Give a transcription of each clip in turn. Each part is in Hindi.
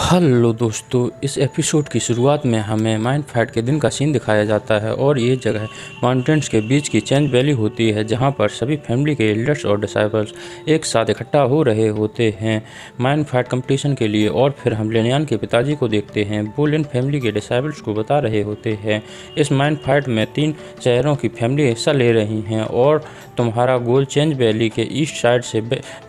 हेलो दोस्तों, इस एपिसोड की शुरुआत में हमें माइंड फाइट के दिन का सीन दिखाया जाता है और ये जगह माउंटेन्स के बीच की चेंज वैली होती है जहाँ पर सभी फैमिली के एल्डर्स और डिसाइबल्स एक साथ इकट्ठा हो रहे होते हैं माइंड फाइट कंपटीशन के लिए। और फिर हम लेनियान के पिताजी को देखते हैं, वो लिन फैमिली के डिसाइबल्स को बता रहे होते हैं इस माइंड फाइट में 3 शहरों की फैमिली हिस्सा ले रही हैं और तुम्हारा गोल चेंज वैली के ईस्ट साइड से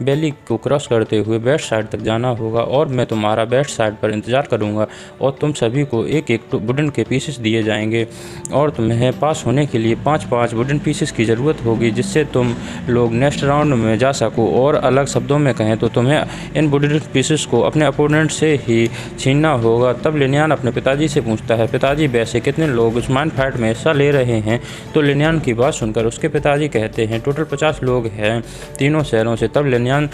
वैली को क्रॉस करते हुए वेस्ट साइड तक जाना होगा और मैं तुम्हारा वेस्ट साइड पर इंतज़ार करूंगा और तुम सभी को एक एक वुडन के पीसेस दिए जाएंगे और तुम्हें पास होने के लिए 5-5 वुडन पीसेस की ज़रूरत होगी जिससे तुम लोग नेक्स्ट राउंड में जा सको। और अलग शब्दों में कहें तो तुम्हें इन वुडन पीसेस को अपने अपोनेंट से ही छीनना होगा। तब लिनियान अपने पिताजी से पूछता है, पिताजी वैसे कितने लोग उस माइंड फाइट में हिस्सा ले रहे हैं? तो लिनियान की बात सुनकर उसके पिताजी कहते हैं टोटल 50 लोग हैं तीनों शहरों से। तब लिनियान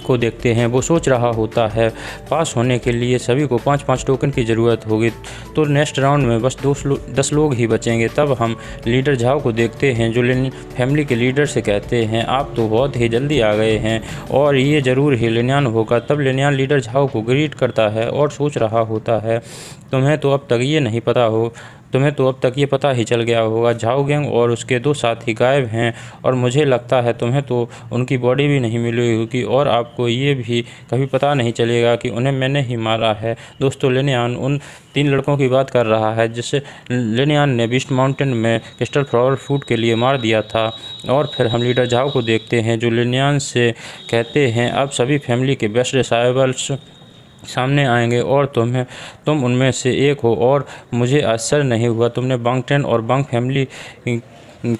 को देखते हैं, वो सोच रहा होता है पास होने के लिए सभी को 5-5 टोकन की ज़रूरत होगी तो नेक्स्ट राउंड में बस 10 लोग ही बचेंगे। तब हम लीडर झाओ को देखते हैं जो फैमिली के लीडर से कहते हैं आप तो बहुत ही जल्दी आ गए हैं और ये ज़रूर ही लिनियान होगा। तब लिनियान लीडर झाओ को ग्रीट करता है और सोच रहा होता है तुम्हें तो अब तक ये पता ही चल गया होगा झाओ गैंग और उसके 2 साथी गायब हैं और मुझे लगता है तुम्हें तो उनकी बॉडी भी नहीं मिली होगी और आपको ये भी कभी पता नहीं चलेगा कि उन्हें मैंने ही मारा है। दोस्तों, लिनियान उन 3 लड़कों की बात कर रहा है जिसे लिनियान ने बीस्ट माउंटेन में क्रिस्टल फ्लावर फूड के लिए मार दिया था। और फिर हम लीडर झाओ को देखते हैं जो लिनियान से कहते हैं अब सभी फैमिली के बेस्ट डिसाइबल्स सामने आएंगे और तुम उनमें से एक हो और मुझे आश्चर्य नहीं हुआ तुमने बांगटेन और बांग फैमिली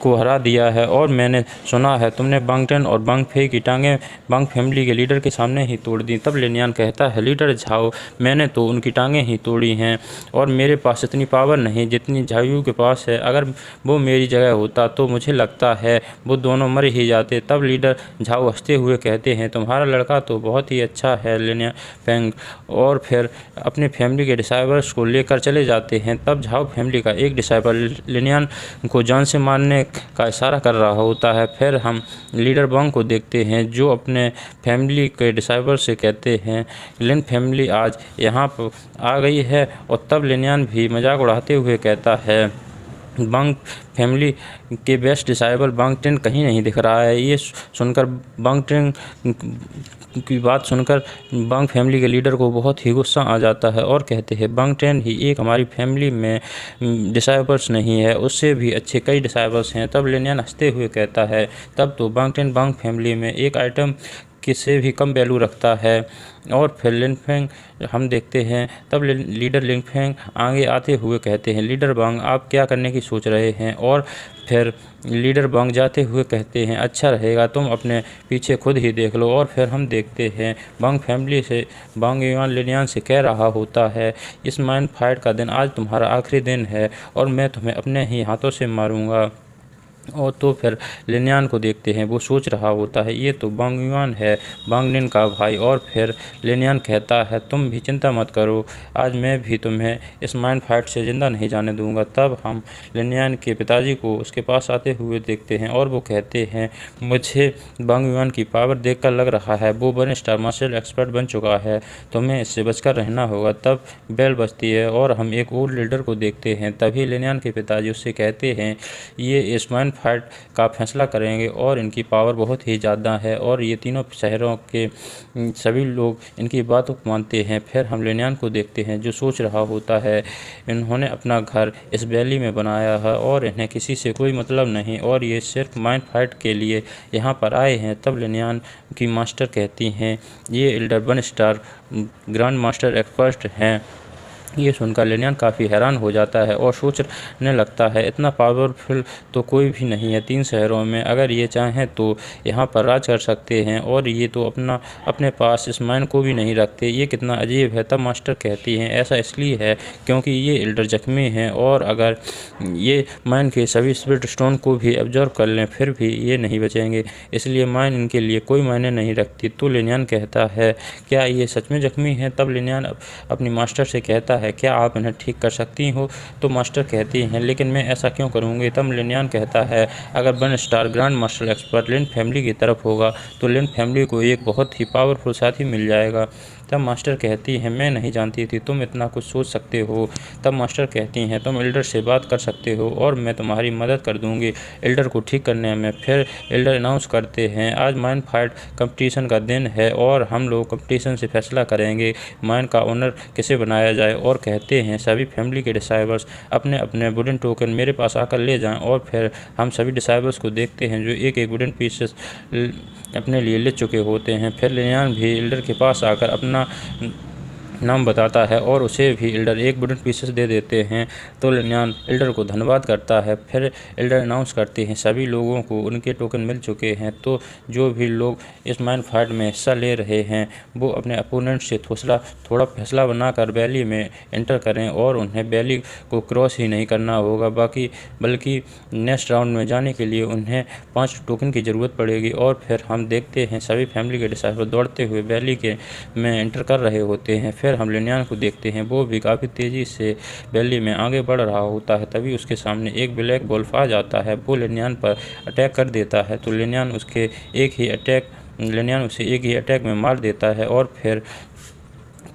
को हरा दिया है और मैंने सुना है तुमने बांगटेन और बांगफे की टांगें बांग फैमिली के लीडर के सामने ही तोड़ दी। तब लिनियान कहता है लीडर झाओ मैंने तो उनकी टांगें ही तोड़ी हैं और मेरे पास इतनी पावर नहीं जितनी झायू के पास है। अगर वो मेरी जगह होता तो मुझे लगता है वो दोनों मर ही जाते। तब लीडर झाओ हंसते हुए कहते हैं तुम्हारा लड़का तो बहुत ही अच्छा है लिनियान फेंग। और फिर अपने फैमिली के डिसाइबल्स को लेकर चले जाते हैं। तब झाओ फैमिली का एक डिसाइबल लिनियान को जान से मारने का इशारा कर रहा होता है। फिर हम लीडर बांग को देखते हैं जो अपने फैमिली के डिसाइबल से कहते हैं लिन फैमिली आज यहाँ पर आ गई है। और तब लिनियान भी मजाक उड़ाते हुए कहता है बांग फैमिली के बेस्ट डिसाइबल बांगटेन कहीं नहीं दिख रहा है। ये सुनकर बांगटेन की बात सुनकर बांग फैमिली के लीडर को बहुत ही गुस्सा आ जाता है और कहते हैं बांगटेन ही एक हमारी फैमिली में डिसाइबल्स नहीं है, उससे भी अच्छे कई डिसाइबल्स हैं। तब लिनियन हंसते हुए कहता है तब तो बांगटेन बांग फैमिली में एक आइटम किससे भी कम वैल्यू रखता है। और फिर लिनफेंग हम देखते हैं तब लीडर लिनफेंग आगे आते हुए कहते हैं लीडर बांग आप क्या करने की सोच रहे हैं? और फिर लीडर बांग जाते हुए कहते हैं अच्छा रहेगा तुम अपने पीछे खुद ही देख लो। और फिर हम देखते हैं बांग फैमिली से बांग युआन लिनियान से कह रहा होता है इस माइंड फाइट का दिन आज तुम्हारा आखिरी दिन है और मैं तुम्हें अपने ही हाथों से मारूंगा। और तो फिर लिनियान को देखते हैं, वो सोच रहा होता है ये तो बांग युआन है बांगनिन का भाई। और फिर लिनियान कहता है तुम भी चिंता मत करो, आज मैं भी तुम्हें इस माइंड फाइट से ज़िंदा नहीं जाने दूंगा। तब हम लिनियान के पिताजी को उसके पास आते हुए देखते हैं और वो कहते हैं मुझे बांग युआन की पावर देखकर लग रहा है वो 1 स्टार मार्शल एक्सपर्ट बन चुका है, तुम्हें इससे बचकर रहना होगा। तब बेल बजती है और हम एक और लीडर को देखते हैं। तभी लिनियान के पिताजी उससे कहते हैं ये इस माइंड फाइट का फैसला करेंगे और इनकी पावर बहुत ही ज़्यादा है और ये तीनों शहरों के सभी लोग इनकी बातों को मानते हैं। फिर हम लिनियान को देखते हैं जो सोच रहा होता है इन्होंने अपना घर इस वैली में बनाया है और इन्हें किसी से कोई मतलब नहीं और ये सिर्फ माइंड फाइट के लिए यहाँ पर आए हैं। तब लिनियान की मास्टर कहती हैं ये Elder 1 star grand master expert हैं। ये सुनकर लिनियान काफ़ी हैरान हो जाता है और सोचने लगता है इतना पावरफुल तो कोई भी नहीं है 3 शहरों में, अगर ये चाहें तो यहाँ पर राज कर सकते हैं और ये तो अपने पास इस माइन को भी नहीं रखते, ये कितना अजीब है। तब मास्टर कहती हैं ऐसा इसलिए है क्योंकि ये एल्डर जख्मी हैं और अगर ये माइन के सभी स्पिरिट स्टोन को भी ऑब्जर्व कर लें फिर भी ये नहीं बचेंगे, इसलिए माइन इनके लिए कोई मायने नहीं रखती। तो लिनियान कहता है क्या ये सच में जख्मी हैं? तब लिनियान अपनी मास्टर से कहता है क्या आप इन्हें ठीक कर सकती हो? तो मास्टर कहती हैं लेकिन मैं ऐसा क्यों करूँगी? तब लिनियान कहता है अगर 1 स्टार ग्रैंड मास्टर एक्सपर्ट लिन फैमिली की तरफ होगा तो लिन फैमिली को एक बहुत ही पावरफुल साथी मिल जाएगा तब मास्टर कहती है मैं नहीं जानती थी तुम इतना कुछ सोच सकते हो। तब मास्टर कहती हैं तुम एल्डर से बात कर सकते हो और मैं तुम्हारी मदद कर दूंगी एल्डर को ठीक करने में। फिर एल्डर अनाउंस करते हैं आज माइन फाइट कंपटीशन का दिन है और हम लोग कंपटीशन से फैसला करेंगे माइन का ओनर किसे बनाया जाए। और कहते हैं सभी फैमिली के डिसाइबल्स अपने अपने वुडन टोकन मेरे पास आकर ले जाएं। और फिर हम सभी डिसाइबल्स को देखते हैं जो एक एक वुडन पीसेस अपने लिए ले चुके होते हैं। फिर लिनियान भी एल्डर के पास आकर अपना नाम बताता है और उसे भी एल्डर एक वुडन पीसेस दे देते हैं। तो लिनियान एल्डर को धन्यवाद करता है। फिर एल्डर अनाउंस करते हैं सभी लोगों को उनके टोकन मिल चुके हैं। तो जो भी लोग इस माइन फाइट में हिस्सा ले रहे हैं वो अपने अपोनेंट से थोड़ा फैसला बनाकर वैली में एंटर करें और उन्हें वैली को क्रॉस ही नहीं करना होगा बल्कि नेक्स्ट राउंड में जाने के लिए उन्हें 5 टोकन की ज़रूरत पड़ेगी। और फिर हम देखते हैं सभी फैमिली के डिसाइबल दौड़ते हुए वैली के में एंटर कर रहे होते हैं। फिर हम लिनियान को देखते हैं वो भी काफ़ी तेज़ी से वैली में आगे बढ़ रहा होता है। तभी उसके सामने एक ब्लैक वुल्फ आ जाता है वो लिनियान पर अटैक कर देता है। तो लिनियान उसे एक ही अटैक में मार देता है और फिर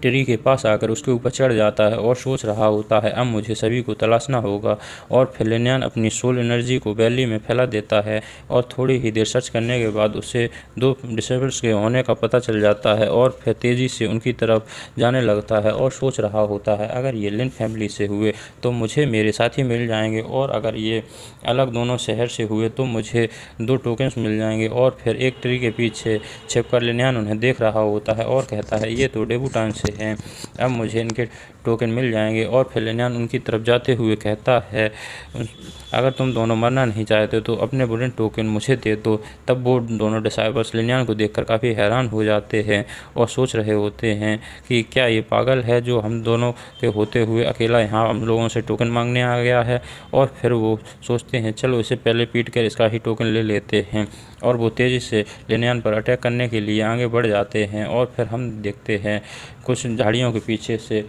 ट्री के पास आकर उसके ऊपर चढ़ जाता है और सोच रहा होता है अब मुझे सभी को तलाशना होगा। और फिर लिनियान अपनी सोल एनर्जी को वैली में फैला देता है और थोड़ी ही देर सर्च करने के बाद उसे 2 डिसेबल्स के होने का पता चल जाता है और फिर तेज़ी से उनकी तरफ जाने लगता है और सोच रहा होता है अगर ये लिन फैमिली से हुए तो मुझे मेरे साथी मिल जाएंगे और अगर ये अलग दोनों शहर से हुए तो मुझे 2 टोकन्स मिल जाएंगे। और फिर एक ट्री के पीछे छिपकर लिनियान उन्हें देख रहा होता है और कहता है ये तो डेबूटान से हैं अब मुझे इनके टोकन मिल जाएंगे। और फिर लिनियान उनकी तरफ जाते हुए कहता है अगर तुम दोनों मरना नहीं चाहते तो अपने वुडन टोकन मुझे दे दो। तब वो दोनों डिसाइबल्स लिनियान को देखकर काफ़ी हैरान हो जाते हैं और सोच रहे होते हैं कि क्या ये पागल है जो हम दोनों के होते हुए अकेला यहाँ हम लोगों से टोकन मांगने आ गया है। और फिर वो सोचते हैं चलो इसे पहले पीट कर इसका ही टोकन ले लेते हैं और वो तेज़ी से लिनियान पर अटैक करने के लिए आगे बढ़ जाते हैं। और फिर हम देखते हैं कुछ झाड़ियों के पीछे से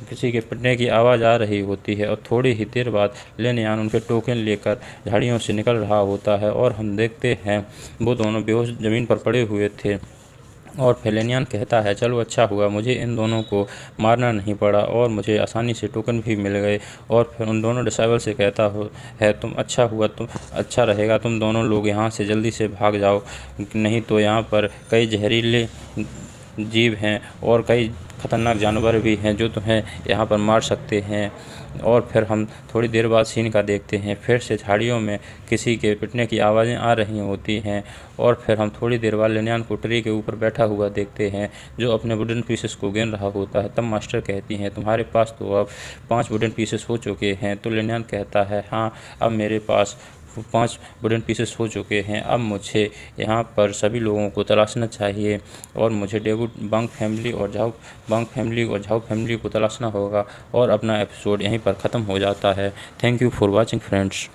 किसी के पिटने की आवाज़ आ रही होती है और थोड़ी ही देर बाद लिनियान उनके टोकन लेकर झाड़ियों से निकल रहा होता है और हम देखते हैं वो दोनों बेहोश ज़मीन पर पड़े हुए थे। और फिर लिनियान कहता है चलो अच्छा हुआ मुझे इन दोनों को मारना नहीं पड़ा और मुझे आसानी से टोकन भी मिल गए। और फिर उन दोनों डिसाइबल से कहता है तुम अच्छा रहेगा तुम दोनों लोग यहाँ से जल्दी से भाग जाओ नहीं तो यहाँ पर कई जहरीले जीव हैं और कई ख़तरनाक जानवर भी हैं जो तुम्हें यहाँ पर मार सकते हैं। और फिर हम थोड़ी देर बाद सीन का देखते हैं फिर से झाड़ियों में किसी के पिटने की आवाज़ें आ रही होती हैं। और फिर हम थोड़ी देर बाद लिनियान को ट्री के ऊपर बैठा हुआ देखते हैं जो अपने वुडन पीसेस को गिन रहा होता है। तब मास्टर कहती हैं तुम्हारे पास तो अब 5 वुडन पीसेस हो चुके हैं। तो लिनियान कहता है हाँ अब मेरे पास 5 वुडन पीसेस हो चुके हैं अब मुझे यहाँ पर सभी लोगों को तलाशना चाहिए और मुझे डेविड बंक फैमिली और झाओ फैमिली को तलाशना होगा। और अपना एपिसोड यहीं पर ख़त्म हो जाता है। Thank you for watching friends.